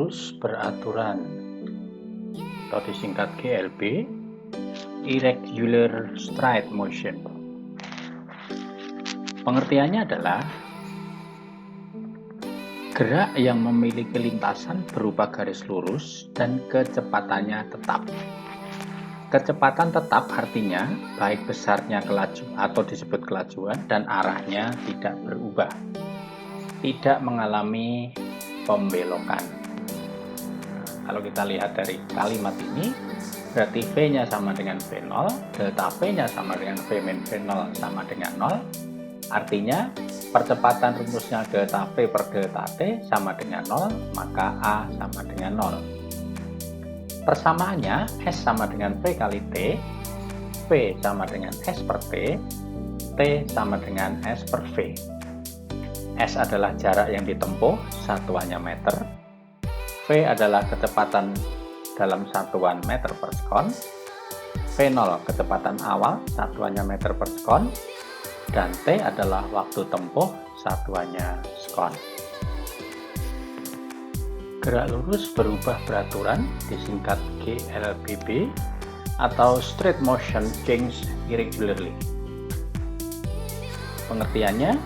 lurus beraturan atau disingkat GLB, Irregular Straight Motion. Pengertiannya adalah gerak yang memiliki lintasan berupa garis lurus dan kecepatannya tetap. Kecepatan tetap artinya baik besarnya kelajuan atau disebut kelajuan dan arahnya tidak berubah, tidak mengalami pembelokan. Kalau kita lihat dari kalimat ini, berarti V-nya sama dengan V0, delta V-nya sama dengan V min V0 sama dengan 0. Artinya, percepatan rumusnya delta V per delta T sama dengan 0, maka A sama dengan 0. Persamaannya, S sama dengan V kali T, V sama dengan S per T, T sama dengan S per V. S adalah jarak yang ditempuh, satuannya meter. V adalah kecepatan dalam satuan meter per sekon. V0 kecepatan awal, satuannya meter per sekon. Dan T adalah waktu tempuh, satuannya sekon. Gerak lurus berubah beraturan, disingkat GLBB, atau Straight Motion Change Irregularly. Pengertiannya,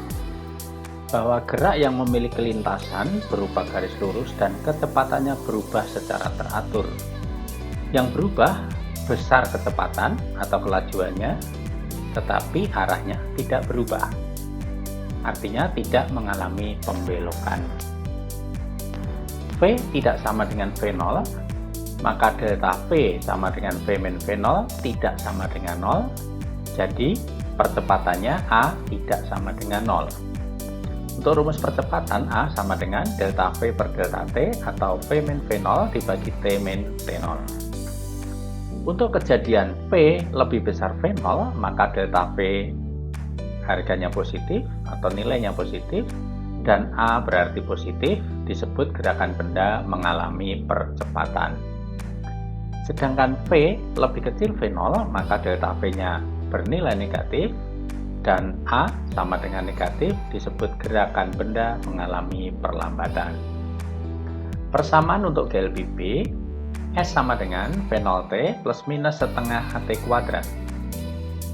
bahwa gerak yang memiliki lintasan berupa garis lurus dan kecepatannya berubah secara teratur. Yang berubah besar kecepatan atau kelajuannya, tetapi arahnya tidak berubah. Artinya tidak mengalami pembelokan. V tidak sama dengan V0, maka delta V sama dengan V min V0 tidak sama dengan 0. Jadi percepatannya A tidak sama dengan 0. Untuk rumus percepatan A sama dengan delta V per delta T atau V min V0 dibagi T min T0. Untuk kejadian V lebih besar V0, maka delta V harganya positif atau nilainya positif dan A berarti positif, disebut gerakan benda mengalami percepatan. Sedangkan V lebih kecil V0, maka delta V-nya bernilai negatif dan A sama dengan negatif, disebut gerakan benda mengalami perlambatan. Persamaan untuk GLBB, S sama dengan V0T plus minus setengah AT kuadrat.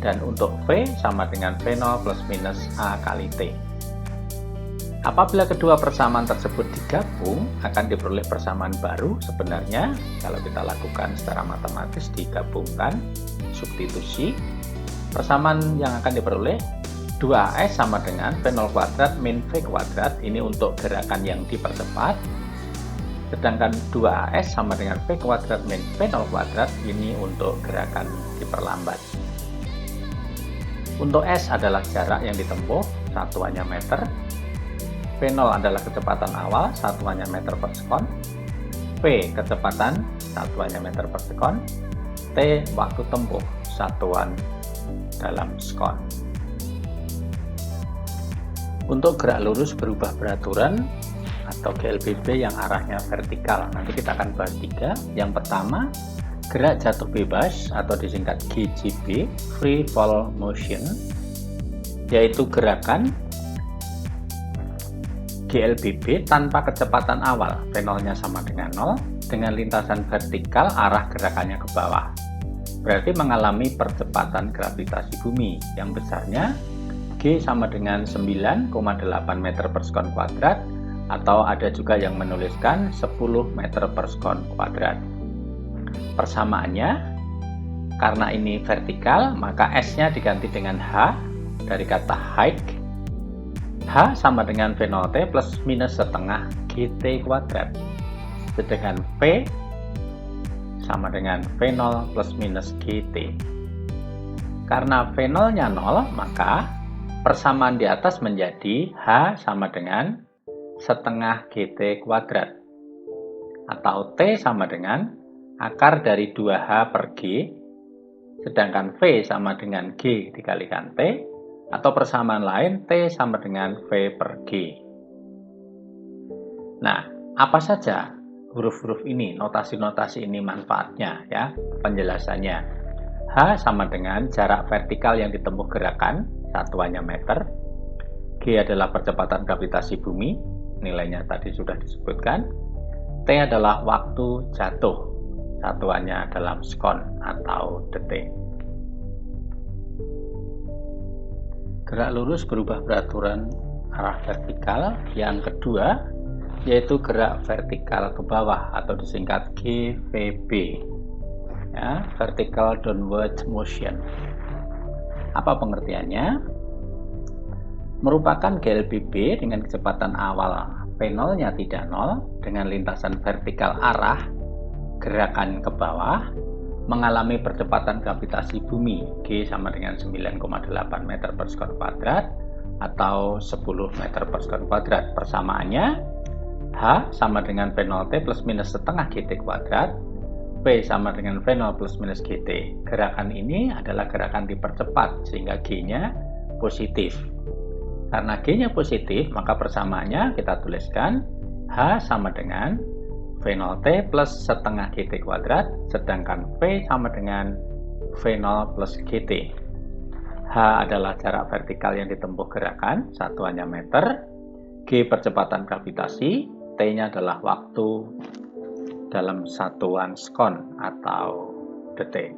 Dan untuk V sama dengan V0 plus minus A kali T. Apabila kedua persamaan tersebut digabung, akan diperoleh persamaan baru. Sebenarnya, kalau kita lakukan secara matematis, digabungkan, substitusi, persamaan yang akan diperoleh 2AS sama dengan V0 kuadrat min V kuadrat, ini untuk gerakan yang dipercepat. Sedangkan 2AS sama dengan V kuadrat min V0 kuadrat, ini untuk gerakan diperlambat. Untuk S adalah jarak yang ditempuh, satuannya meter. V0 adalah kecepatan awal, satuannya meter per sekon. V kecepatan, satuannya meter per sekon. T waktu tempuh, satuan dalam sekon. Untuk gerak lurus berubah beraturan atau GLBB yang arahnya vertikal, nanti kita akan bahas 3. Yang pertama, gerak jatuh bebas atau disingkat GJB, Free Fall Motion, yaitu gerakan GLBB tanpa kecepatan awal, V0-nya sama dengan 0, dengan lintasan vertikal arah gerakannya ke bawah. Berarti mengalami percepatan gravitasi bumi yang besarnya G sama dengan 9,8 meter per sekon kuadrat, atau ada juga yang menuliskan 10 meter per sekon kuadrat. Persamaannya, karena ini vertikal, maka S-nya diganti dengan H dari kata height. H sama dengan V0T plus minus setengah GT kuadrat. Sedangkan V sama dengan V0 plus minus GT. Karena V0-nya 0, maka persamaan di atas menjadi H sama dengan setengah GT kuadrat. Atau T sama dengan akar dari 2H per G. Sedangkan V sama dengan G dikalikan T. Atau persamaan lain, T sama dengan V per G. Nah, apa saja huruf-huruf ini, notasi-notasi ini manfaatnya ya, penjelasannya. H sama dengan jarak vertikal yang ditempuh gerakan, satuannya meter. G adalah percepatan gravitasi bumi, nilainya tadi sudah disebutkan. T adalah waktu jatuh, satuannya dalam sekon atau detik. Gerak lurus berubah beraturan arah vertikal. Yang kedua yaitu gerak vertikal ke bawah atau disingkat GVB, ya, vertical downward motion. Apa pengertiannya? Merupakan GLBB dengan kecepatan awal V0-nya tidak 0 dengan lintasan vertikal arah gerakan ke bawah mengalami percepatan gravitasi bumi G sama dengan 9,8 meter per skor kuadrat atau 10 meter per skor kuadrat. Persamaannya H sama dengan V0T plus minus setengah GT kuadrat, V sama dengan V0 plus minus GT. Gerakan ini adalah gerakan dipercepat sehingga G-nya positif. Karena G-nya positif, maka persamaannya kita tuliskan H sama dengan V0T plus setengah GT kuadrat, sedangkan V sama dengan V0 plus GT. H adalah jarak vertikal yang ditempuh gerakan, satuannya meter. G percepatan gravitasi, T-nya adalah waktu dalam satuan sekon atau detik.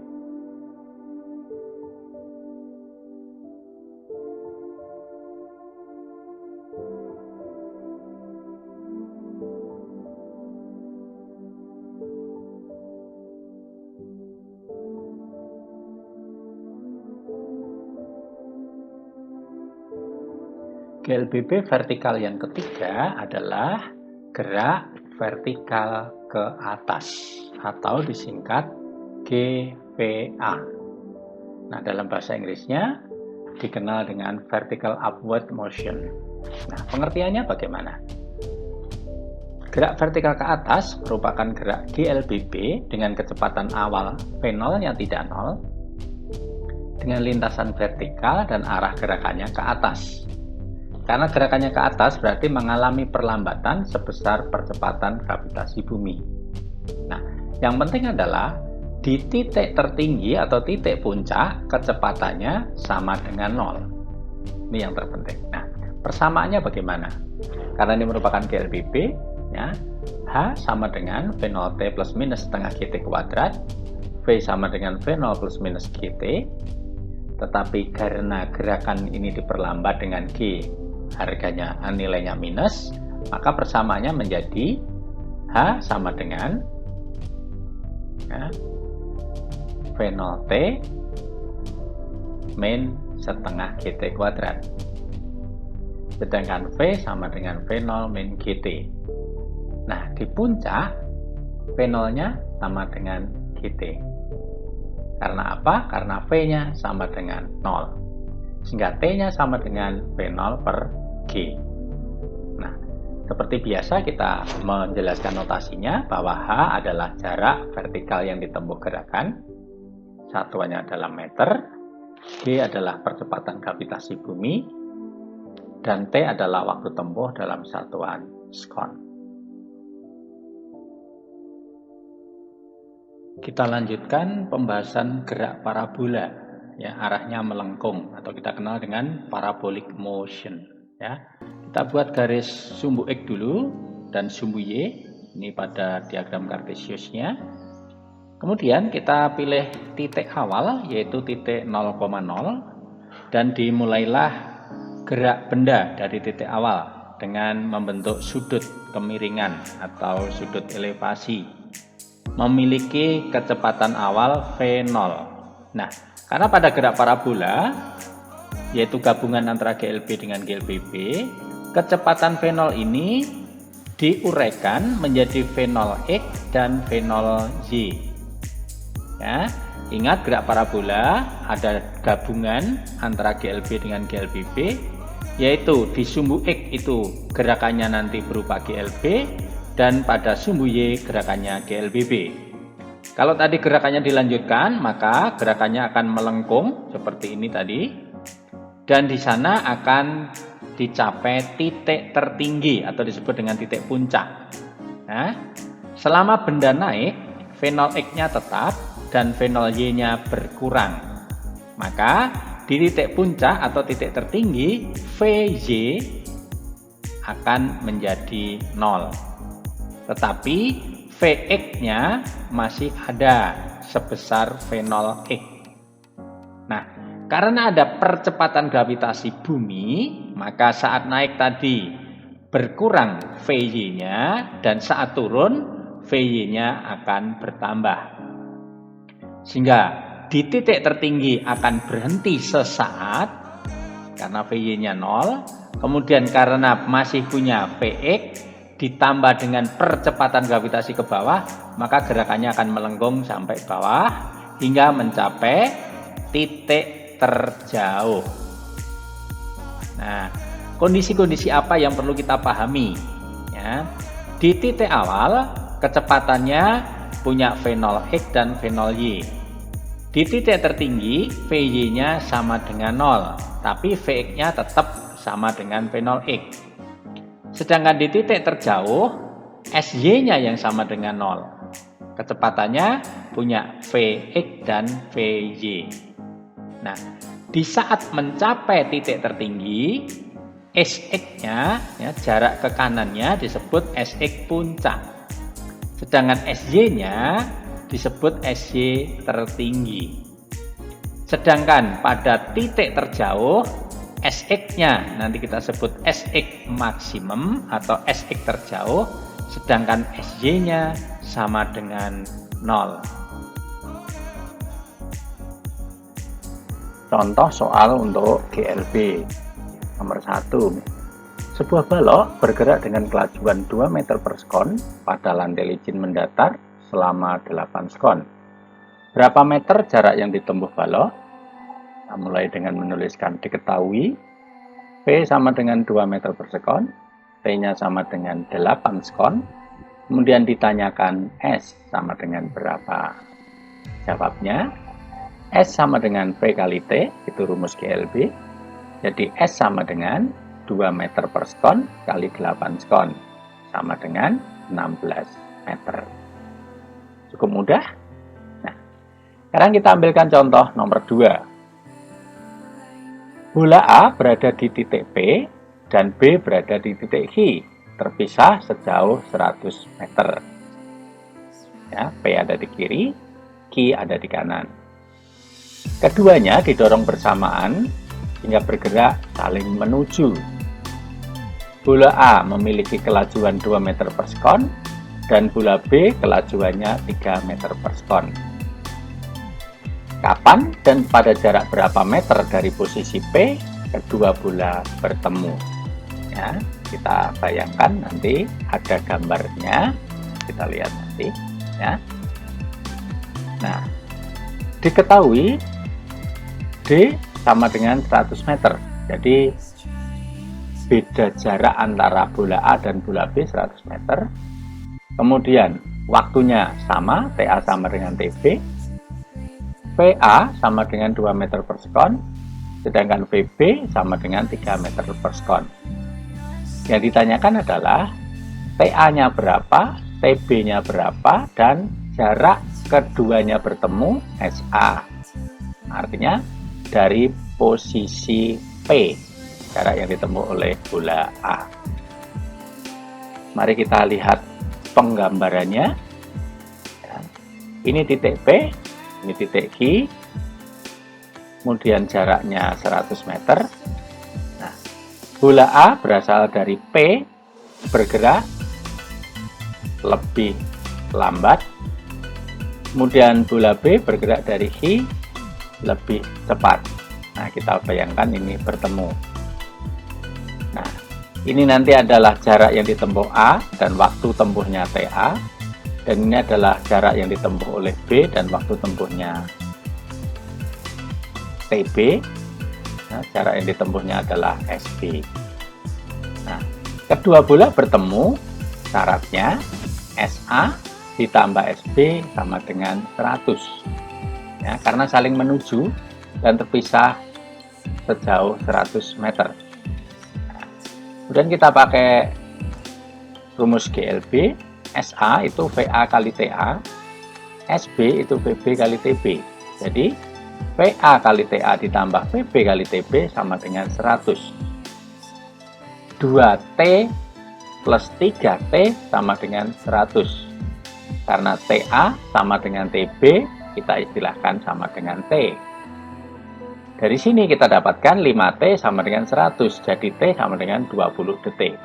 GLBB vertikal yang ketiga adalah gerak vertikal ke atas atau disingkat GVA. Nah, dalam bahasa Inggrisnya dikenal dengan vertical upward motion. Nah, pengertiannya bagaimana? Gerak vertikal ke atas merupakan gerak GLBB dengan kecepatan awal V0-nya tidak 0 dengan lintasan vertikal dan arah gerakannya ke atas. Karena gerakannya ke atas berarti mengalami perlambatan sebesar percepatan gravitasi bumi. Nah, yang penting adalah di titik tertinggi atau titik puncak kecepatannya sama dengan 0. Ini yang terpenting. Nah, persamaannya bagaimana? Karena ini merupakan GLBB, ya, H sama dengan V0T plus minus setengah GT kuadrat, V sama dengan V0 plus minus GT, tetapi karena gerakan ini diperlambat dengan G, harganya nilainya minus, maka persamaannya menjadi H sama dengan, ya, V0T min setengah GT kuadrat, sedangkan V sama dengan V0 min GT. Nah, di puncak V0-nya sama dengan GT. Karena apa? Karena V-nya sama dengan 0. Sehingga T-nya sama dengan V0 per G. Nah, seperti biasa kita menjelaskan notasinya bahwa H adalah jarak vertikal yang ditempuh gerakan, satuannya adalah meter, G adalah percepatan gravitasi bumi, dan T adalah waktu tempuh dalam satuan sekon. Kita lanjutkan pembahasan gerak parabola, ya, arahnya melengkung atau kita kenal dengan parabolic motion, ya. Kita buat garis sumbu X dulu dan sumbu Y ini pada diagram kartesiusnya. Kemudian kita pilih titik awal yaitu titik 0,0 dan dimulailah gerak benda dari titik awal dengan membentuk sudut kemiringan atau sudut elevasi, memiliki kecepatan awal V0. Nah, karena pada gerak parabola, yaitu gabungan antara GLB dengan GLBB, kecepatan V0 ini diuraikan menjadi V0X dan V0Y. Ya, ingat gerak parabola ada gabungan antara GLB dengan GLBB, yaitu di sumbu X itu gerakannya nanti berupa GLB dan pada sumbu Y gerakannya GLBB. Kalau tadi gerakannya dilanjutkan, maka gerakannya akan melengkung seperti ini tadi, dan di sana akan dicapai titik tertinggi atau disebut dengan titik puncak. Nah, selama benda naik, V0X-nya tetap dan V0Y-nya berkurang. Maka di titik puncak atau titik tertinggi, VY akan menjadi 0. tetapi Vx-nya masih ada sebesar V0 X. Nah, karena ada percepatan gravitasi bumi, maka saat naik tadi berkurang Vy-nya dan saat turun Vy-nya akan bertambah. Sehingga di titik tertinggi akan berhenti sesaat karena Vy-nya 0. Kemudian karena masih punya Vx ditambah dengan percepatan gravitasi ke bawah, maka gerakannya akan melengkung sampai bawah hingga mencapai titik terjauh. Nah, kondisi-kondisi apa yang perlu kita pahami? Ya, di titik awal kecepatannya punya V0X dan V0Y. Di titik tertinggi Vy-nya sama dengan 0, tapi Vx-nya tetap sama dengan V0X. Sedangkan di titik terjauh Sy-nya yang sama dengan 0. Kecepatannya punya Vx dan Vy. Nah, di saat mencapai titik tertinggi, Sx-nya, ya, jarak ke kanannya disebut Sx puncak. Sedangkan Sy-nya disebut Sy tertinggi. Sedangkan pada titik terjauh, Sx-nya nanti kita sebut Sx maksimum atau Sx terjauh, sedangkan Sy-nya sama dengan 0. Contoh soal untuk GLB. Nomor 1. Sebuah balok bergerak dengan kelajuan 2 meter per sekon pada lantai licin mendatar selama 8 sekon. Berapa meter jarak yang ditempuh balok? Nah, mulai dengan menuliskan diketahui V sama dengan 2 meter per sekon, T-nya sama dengan 8 sekon, kemudian ditanyakan S sama dengan berapa? Jawabnya, S sama dengan V kali T, itu rumus GLB, jadi S sama dengan 2 meter per sekon kali 8 sekon, sama dengan 16 meter. Cukup mudah? Nah, sekarang kita ambilkan contoh nomor 2. Bola A berada di titik P dan B berada di titik Q, terpisah sejauh 100 meter. Ya, P ada di kiri, Q ada di kanan. Keduanya didorong bersamaan hingga bergerak saling menuju. Bola A memiliki kelajuan 2 meter per sekon dan bola B kelajuannya 3 meter per sekon. Kapan dan pada jarak berapa meter dari posisi P kedua bola bertemu? Ya, kita bayangkan nanti ada gambarnya, kita lihat nanti. Ya. Nah, diketahui D sama dengan 100 meter. Jadi beda jarak antara bola A dan bola B 100 meter. Kemudian waktunya sama, TA sama dengan TB. VA sama dengan 2 meter per sekon, sedangkan VB sama dengan 3 meter per sekon. Yang ditanyakan adalah TA-nya berapa, TB-nya berapa, dan jarak keduanya bertemu SA. Artinya dari posisi P, jarak yang ditempuh oleh bola A. Mari kita lihat penggambarannya. Ini titik P, ini titik Q, kemudian jaraknya 100 meter. Nah, bola A berasal dari P, bergerak lebih lambat, kemudian bola B bergerak dari Q lebih cepat. Nah, kita bayangkan ini bertemu. Nah, ini nanti adalah jarak yang ditempuh A dan waktu tempuhnya TA. Dan ini adalah jarak yang ditempuh oleh B dan waktu tempuhnya TB. Nah, jarak yang ditempuhnya adalah SB. Nah, kedua bola bertemu, syaratnya SA ditambah SB sama dengan 100. Ya, karena saling menuju dan terpisah sejauh 100 meter. Nah, kemudian kita pakai rumus GLB. SA itu VA kali TA, SB itu VB kali TB. Jadi VA kali TA ditambah VB kali TB sama dengan 100. 2T plus 3T sama dengan 100. Karena TA sama dengan TB, kita istilahkan sama dengan T. Dari sini kita dapatkan 5T sama dengan 100, jadi T sama dengan 20 detik.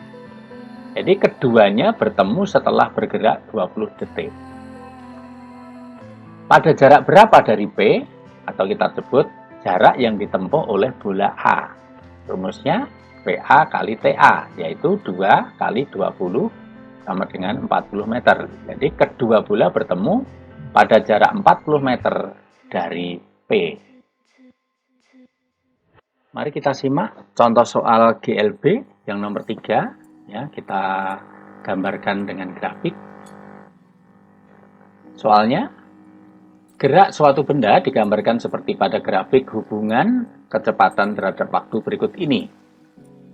Jadi keduanya bertemu setelah bergerak 20 detik. Pada jarak berapa dari P, atau kita sebut jarak yang ditempuh oleh bola A? Rumusnya PA kali TA, yaitu 2 kali 20 sama dengan 40 meter. Jadi kedua bola bertemu pada jarak 40 meter dari P. Mari kita simak contoh soal GLB yang nomor 3. Ya, kita gambarkan dengan grafik. Soalnya, gerak suatu benda digambarkan seperti pada grafik hubungan kecepatan terhadap waktu berikut ini.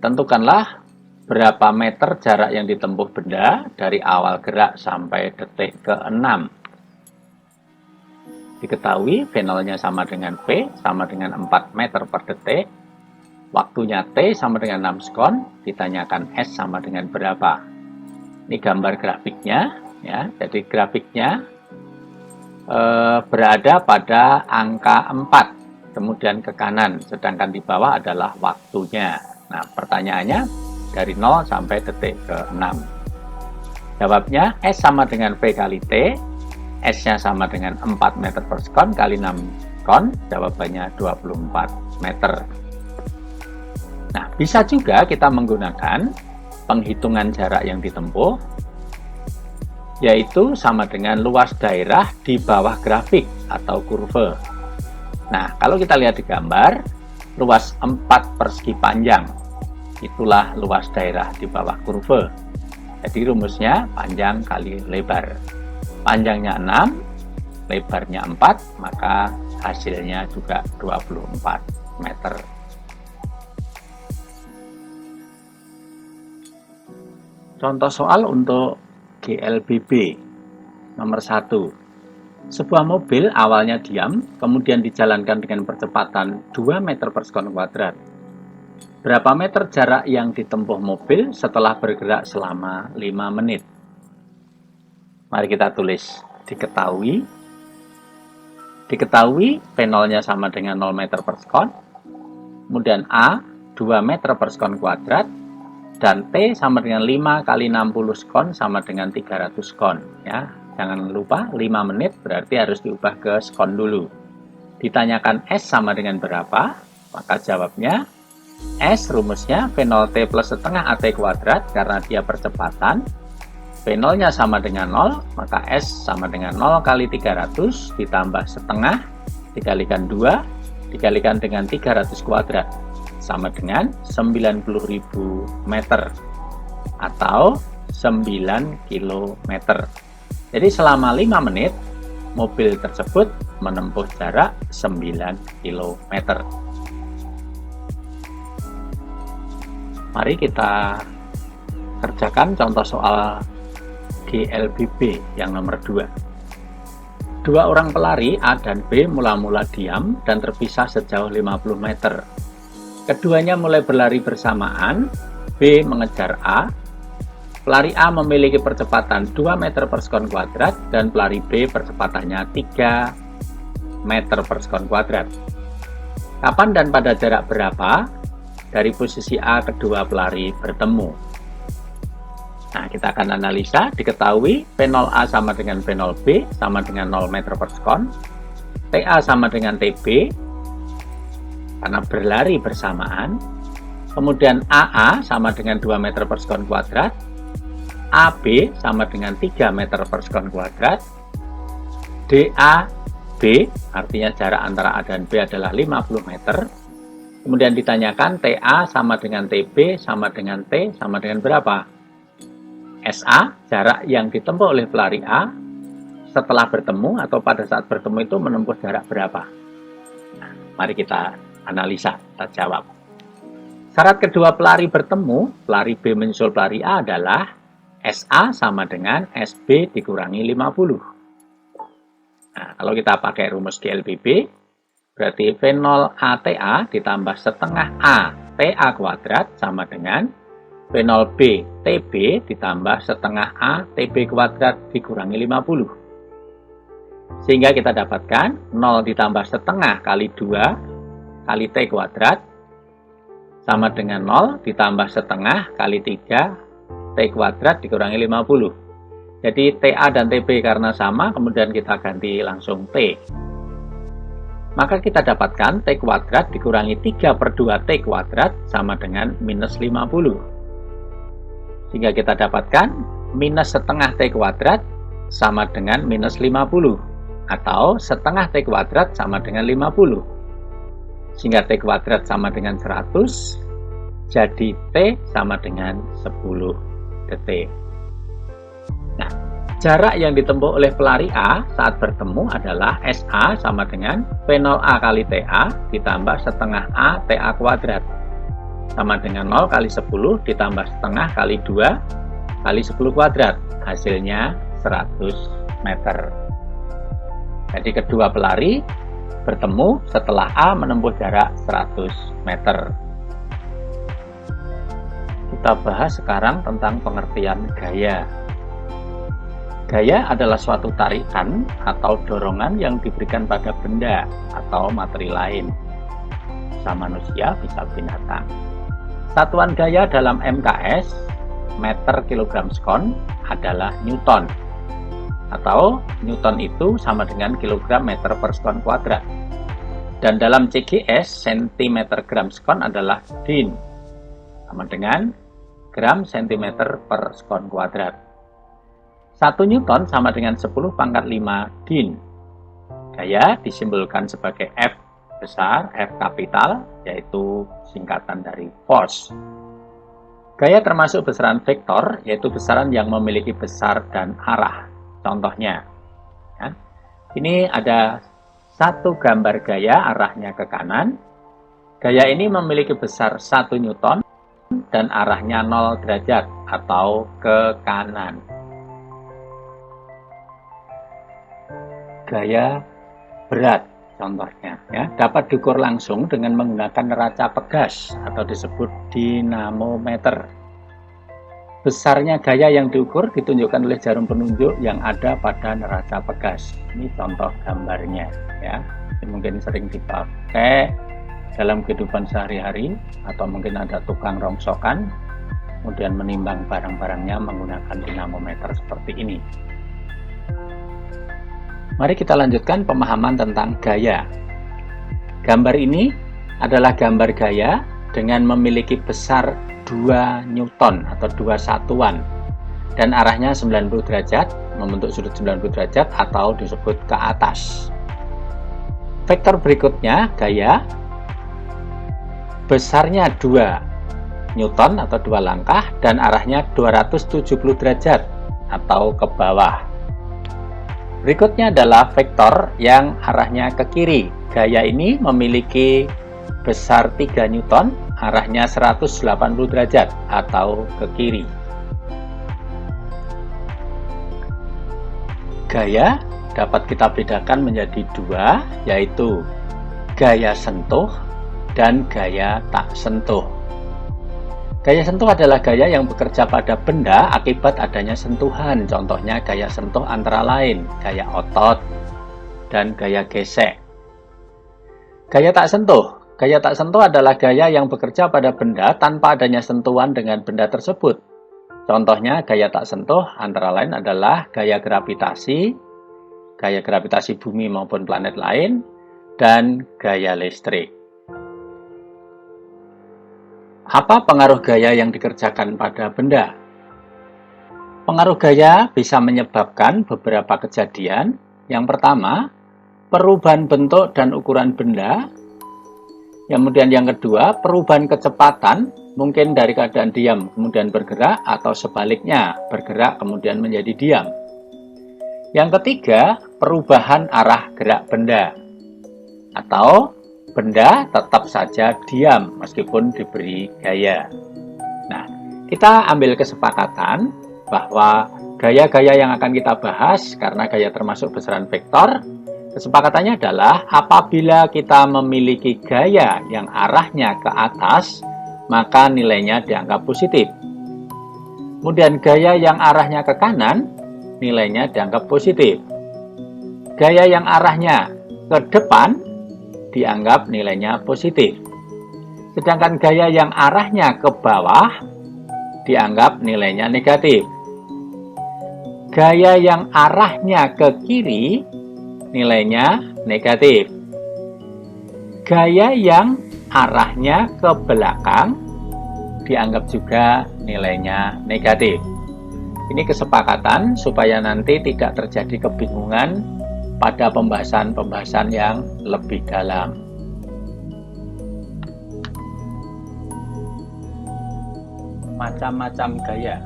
Tentukanlah berapa meter jarak yang ditempuh benda dari awal gerak sampai detik ke-6. Diketahui V0-nya sama dengan P sama dengan 4 meter per detik. Waktunya T sama dengan 6 sekon. Ditanyakan S sama dengan berapa. Ini gambar grafiknya. Ya, jadi grafiknya berada pada angka 4. Kemudian ke kanan. Sedangkan di bawah adalah waktunya. Nah, pertanyaannya dari 0 sampai detik ke-6. Jawabnya S sama dengan V kali T. S-nya sama dengan 4 meter per sekon kali 6 sekon. Jawabannya 24 meter. Nah, bisa juga kita menggunakan penghitungan jarak yang ditempuh, yaitu sama dengan luas daerah di bawah grafik atau kurve. Nah, kalau kita lihat di gambar, luas 4 persegi panjang. Itulah luas daerah di bawah kurve. Jadi rumusnya panjang kali lebar. Panjangnya 6, lebarnya 4, maka hasilnya juga 24 meter. Contoh soal untuk GLBB nomor 1. Sebuah mobil awalnya diam, kemudian dijalankan dengan percepatan 2 meter per sekon kuadrat. Berapa meter jarak yang ditempuh mobil setelah bergerak selama 5 menit? Mari kita tulis. Diketahui V0-nya sama dengan 0 meter per sekon. Kemudian A, 2 meter per sekon kuadrat. Dan T sama dengan 5 kali 60 sekon sama dengan 300 sekon. Ya, jangan lupa 5 menit berarti harus diubah ke sekon dulu. Ditanyakan S sama dengan berapa? Maka jawabnya S rumusnya V0T plus setengah AT kuadrat karena dia percepatan. V0-nya sama dengan 0, maka S sama dengan 0 kali 300 ditambah setengah dikalikan 2 dikalikan dengan 300 kuadrat sama dengan 90.000 meter atau 9 km. Jadi selama 5 menit mobil tersebut menempuh jarak 9 km. Mari kita kerjakan contoh soal GLBB yang nomor 2. Dua orang pelari A dan B mula-mula diam dan terpisah sejauh 50 meter. Keduanya mulai berlari bersamaan. B mengejar A. Pelari A memiliki percepatan 2 meter per sekon kuadrat dan pelari B percepatannya 3 meter per sekon kuadrat. Kapan dan pada jarak berapa dari posisi A kedua pelari bertemu? Nah, kita akan analisa. Diketahui V0A sama dengan V0B sama dengan 0 meter per sekon. TA sama dengan TB karena berlari bersamaan. Kemudian AA sama dengan 2 meter per sekon kuadrat. AB sama dengan 3 meter per sekon kuadrat. DAB artinya jarak antara A dan B adalah 50 meter. Kemudian ditanyakan TA sama dengan TB sama dengan T sama dengan berapa? SA, jarak yang ditempuh oleh pelari A setelah bertemu atau pada saat bertemu itu menempuh jarak berapa? Nah, mari kita analisa, kita jawab. Syarat kedua pelari bertemu, pelari B menyusul pelari A adalah SA sama dengan SB dikurangi 50. Nah, kalau kita pakai rumus GLBB, berarti V0 ATA ditambah setengah A TA kuadrat sama dengan V0B TB ditambah setengah A TB kuadrat dikurangi 50. Sehingga kita dapatkan 0 ditambah setengah kali 2 kali T kuadrat sama dengan 0 ditambah setengah kali 3 T kuadrat dikurangi 50. Jadi TA dan TB karena sama, kemudian kita ganti langsung T. Maka kita dapatkan T kuadrat dikurangi 3/2 T kuadrat sama dengan minus 50. Sehingga kita dapatkan minus setengah T kuadrat sama dengan minus 50. Atau setengah T kuadrat sama dengan 50. Sehingga T kuadrat sama dengan 100. Jadi T sama dengan 10 detik. Nah, jarak yang ditempuh oleh pelari A saat bertemu adalah SA sama dengan V0A kali TA ditambah setengah A TA kuadrat sama dengan 0 kali 10 ditambah setengah kali 2 kali 10 kuadrat. Hasilnya 100 meter. Jadi kedua pelari bertemu setelah A menempuh jarak 100 meter. Kita bahas sekarang tentang pengertian gaya. Gaya adalah suatu tarikan atau dorongan yang diberikan pada benda atau materi lain. Bisa manusia, bisa binatang. Satuan gaya dalam MKS, meter kilogram sekon, adalah Newton. Atau Newton itu sama dengan kilogram meter per sekon kuadrat. Dan dalam CGS, sentimeter gram sekon adalah din. Sama dengan gram sentimeter per sekon kuadrat. 1 Newton sama dengan 10 pangkat 5 din. Gaya disimbolkan sebagai F besar, F kapital, yaitu singkatan dari force. Gaya termasuk besaran vektor, yaitu besaran yang memiliki besar dan arah. Contohnya, ya, ini ada satu gambar gaya arahnya ke kanan. Gaya ini memiliki besar 1 Newton dan arahnya 0 derajat atau ke kanan. Gaya berat contohnya ya, dapat diukur langsung dengan menggunakan neraca pegas atau disebut dinamometer. Besarnya gaya yang diukur ditunjukkan oleh jarum penunjuk yang ada pada neraca pegas. Ini contoh gambarnya ya. Ini mungkin sering dipakai dalam kehidupan sehari-hari atau mungkin ada tukang rongsokan kemudian menimbang barang-barangnya menggunakan dinamometer seperti ini. Mari kita lanjutkan pemahaman tentang gaya. Gambar ini adalah gambar gaya dengan memiliki besar 2 Newton atau 2 satuan dan arahnya 90 derajat, membentuk sudut 90 derajat atau disebut ke atas. Vektor berikutnya gaya besarnya 2 Newton atau 2 langkah dan arahnya 270 derajat atau ke bawah. Berikutnya adalah vektor yang arahnya ke kiri. Gaya ini memiliki besar 3 Newton, arahnya 180 derajat atau ke kiri. Gaya dapat kita bedakan menjadi 2, yaitu gaya sentuh dan gaya tak sentuh. Gaya sentuh adalah gaya yang bekerja pada benda akibat adanya sentuhan. Contohnya gaya sentuh antara lain gaya otot dan gaya gesek. Gaya tak sentuh. Gaya tak sentuh adalah gaya yang bekerja pada benda tanpa adanya sentuhan dengan benda tersebut. Contohnya gaya tak sentuh antara lain adalah gaya gravitasi bumi maupun planet lain, dan gaya listrik. Apa pengaruh gaya yang dikerjakan pada benda? Pengaruh gaya bisa menyebabkan beberapa kejadian. Yang pertama, perubahan bentuk dan ukuran benda. Kemudian yang kedua, perubahan kecepatan, mungkin dari keadaan diam kemudian bergerak atau sebaliknya, bergerak kemudian menjadi diam. Yang ketiga, perubahan arah gerak benda. Atau benda tetap saja diam meskipun diberi gaya. Nah, kita ambil kesepakatan bahwa gaya-gaya yang akan kita bahas, karena gaya termasuk besaran vektor, kesepakatannya adalah apabila kita memiliki gaya yang arahnya ke atas, maka nilainya dianggap positif. Kemudian gaya yang arahnya ke kanan, nilainya dianggap positif. Gaya yang arahnya ke depan, dianggap nilainya positif. Sedangkan gaya yang arahnya ke bawah, dianggap nilainya negatif. Gaya yang arahnya ke kiri, nilainya negatif. Gaya yang arahnya ke belakang, dianggap juga nilainya negatif. Ini kesepakatan supaya nanti tidak terjadi kebingungan pada pembahasan-pembahasan yang lebih dalam. Macam-macam gaya.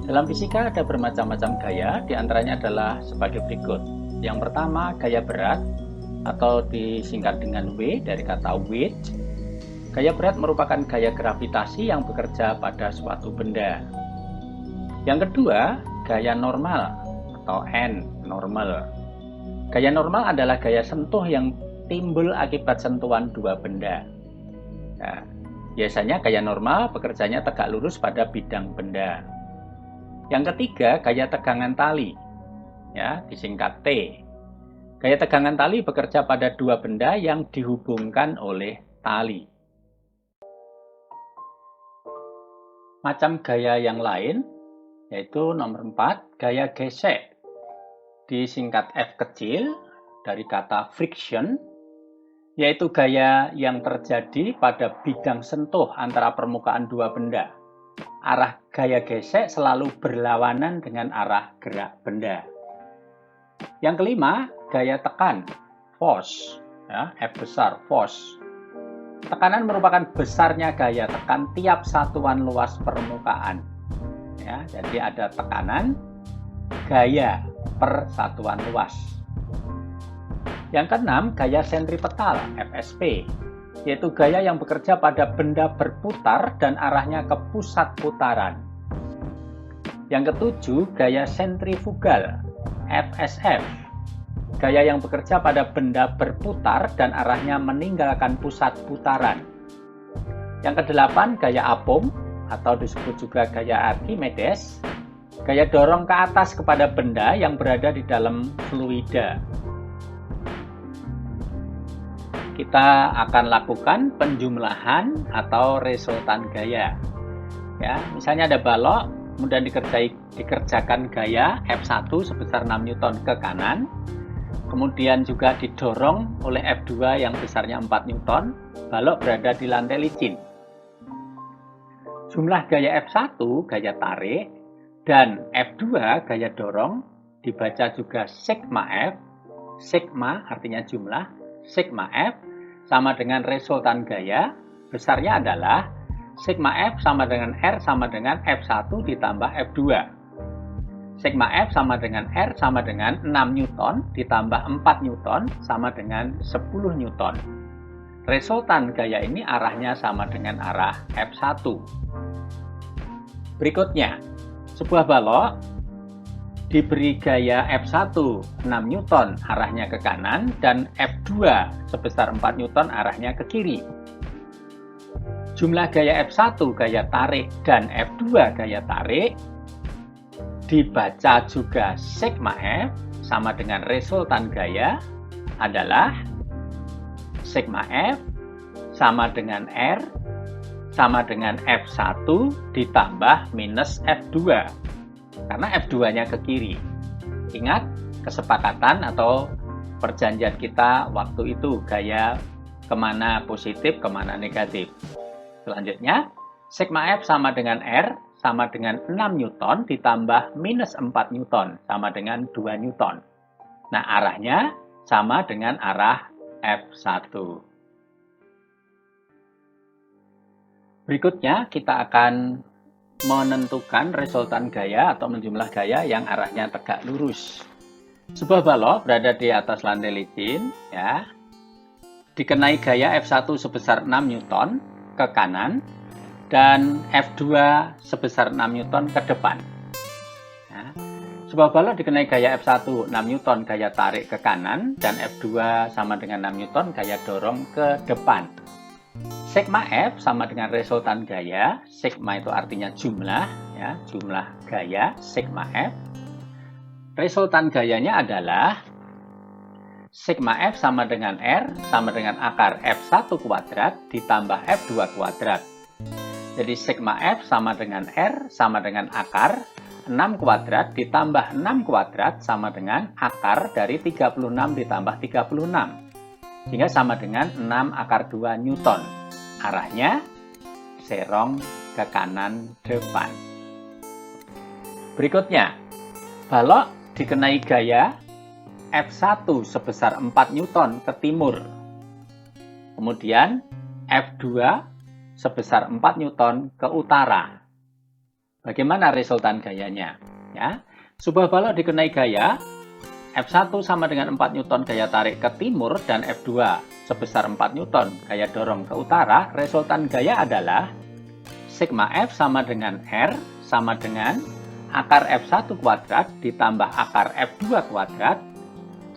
Dalam fisika ada bermacam-macam gaya, diantaranya adalah sebagai berikut. Yang pertama, gaya berat atau disingkat dengan W dari kata weight. Gaya berat merupakan gaya gravitasi yang bekerja pada suatu benda. Yang kedua, gaya normal atau N, normal. Gaya normal adalah gaya sentuh yang timbul akibat sentuhan dua benda. Nah, biasanya gaya normal bekerjanya tegak lurus pada bidang benda. Yang ketiga, gaya tegangan tali, ya, disingkat T. Gaya tegangan tali bekerja pada dua benda yang dihubungkan oleh tali. Macam gaya yang lain, yaitu nomor 4, gaya gesek, disingkat F kecil, dari kata friction, yaitu gaya yang terjadi pada bidang sentuh antara permukaan dua benda. Arah gaya gesek selalu berlawanan dengan arah gerak benda. Yang kelima, gaya tekan, force, ya, F besar, force. Tekanan merupakan besarnya gaya tekan tiap satuan luas permukaan. Ya, jadi ada tekanan, gaya per satuan luas. Yang keenam, gaya sentripetal, FSP, yaitu gaya yang bekerja pada benda berputar dan arahnya ke pusat putaran. Yang ketujuh, gaya sentrifugal, FSF, gaya yang bekerja pada benda berputar dan arahnya meninggalkan pusat putaran. Yang kedelapan, gaya apom atau disebut juga gaya Archimedes, gaya dorong ke atas kepada benda yang berada di dalam fluida. Kita akan lakukan penjumlahan atau resultan gaya. Ya, misalnya ada balok, kemudian dikerjakan gaya F1 sebesar 6 Newton ke kanan, kemudian juga didorong oleh F2 yang besarnya 4 Newton, balok berada di lantai licin. Jumlah gaya F1, gaya tarik, dan F2, gaya dorong, dibaca juga sigma F, sigma artinya jumlah, sigma F sama dengan resultan gaya, besarnya adalah sigma F sama dengan R sama dengan F1 ditambah F2. Sigma F sama dengan R sama dengan 6 Newton ditambah 4 Newton sama dengan 10 Newton. Resultan gaya ini arahnya sama dengan arah F1. Berikutnya, sebuah balok diberi gaya F1 6 Newton arahnya ke kanan dan F2 sebesar 4 Newton arahnya ke kiri. Jumlah gaya F1 gaya tarik dan F2 gaya tarik dibaca juga sigma F sama dengan resultan gaya adalah sigma F sama dengan R sama dengan F1 ditambah minus F2 karena F2-nya ke kiri. Ingat kesepakatan atau perjanjian kita waktu itu gaya kemana positif, kemana negatif. Selanjutnya, sigma F sama dengan R sama dengan 6 Newton ditambah minus 4 Newton sama dengan 2 Newton. Nah, arahnya sama dengan arah F1. Berikutnya, kita akan menentukan resultan gaya atau menjumlah gaya yang arahnya tegak lurus. Sebuah balok berada di atas lantai licin, ya, dikenai gaya F1 sebesar 6 Newton ke kanan dan F2 sebesar 6 Newton ke depan. Ya. Sebuah balok dikenai gaya F1 6 Newton gaya tarik ke kanan dan F2 sama dengan 6 Newton gaya dorong ke depan. Sigma F sama dengan resultan gaya, sigma itu artinya jumlah, ya, jumlah gaya sigma F. Resultan gayanya adalah sigma F sama dengan R sama dengan akar F1 kuadrat ditambah F2 kuadrat. Jadi sigma F sama dengan R sama dengan akar 6 kuadrat ditambah 6 kuadrat sama dengan akar dari 36 ditambah 36. Sehingga sama dengan 6 akar 2 Newton. Arahnya serong ke kanan depan. Berikutnya, balok dikenai gaya F1 sebesar 4 Newton ke timur. Kemudian F2 sebesar 4 Newton ke utara. Bagaimana resultan gayanya? Ya, sebuah balok dikenai gaya F1 sama dengan 4 Newton gaya tarik ke timur dan F2 sebesar 4 Newton gaya dorong ke utara. Resultan gaya adalah sigma F sama dengan R sama dengan akar F1 kuadrat ditambah akar F2 kuadrat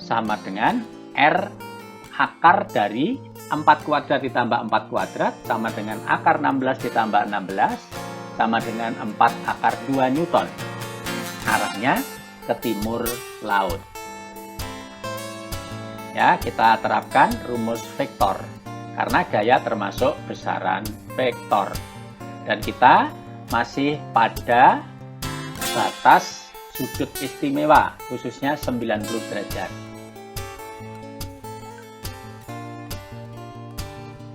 sama dengan R akar dari 4 kuadrat ditambah 4 kuadrat sama dengan akar 16 ditambah 16 sama dengan 4 akar 2 Newton. Arahnya ke timur laut. Ya, kita terapkan rumus vektor karena gaya termasuk besaran vektor. Dan kita masih pada batas sudut istimewa, khususnya 90 derajat.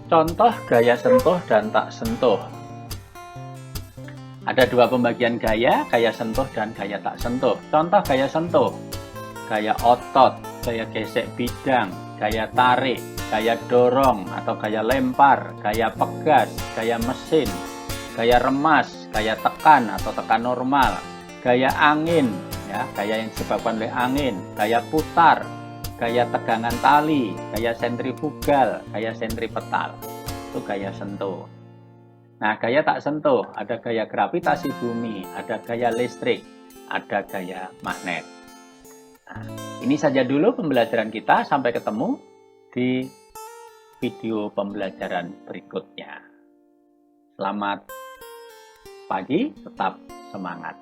Contoh gaya sentuh dan tak sentuh. Ada dua pembagian gaya sentuh dan gaya tak sentuh. Contoh gaya sentuh, gaya otot, gaya gesek bidang, gaya tarik, gaya dorong atau gaya lempar, gaya pegas, gaya mesin, gaya remas, gaya tekan atau tekan normal, gaya angin, ya, gaya yang disebabkan oleh angin, gaya putar, gaya tegangan tali, gaya sentrifugal, gaya sentripetal. Itu gaya sentuh. Nah, gaya tak sentuh, ada gaya gravitasi bumi, ada gaya listrik, ada gaya magnet. Nah, ini saja dulu pembelajaran kita. Sampai ketemu di video pembelajaran berikutnya. Selamat pagi, tetap semangat.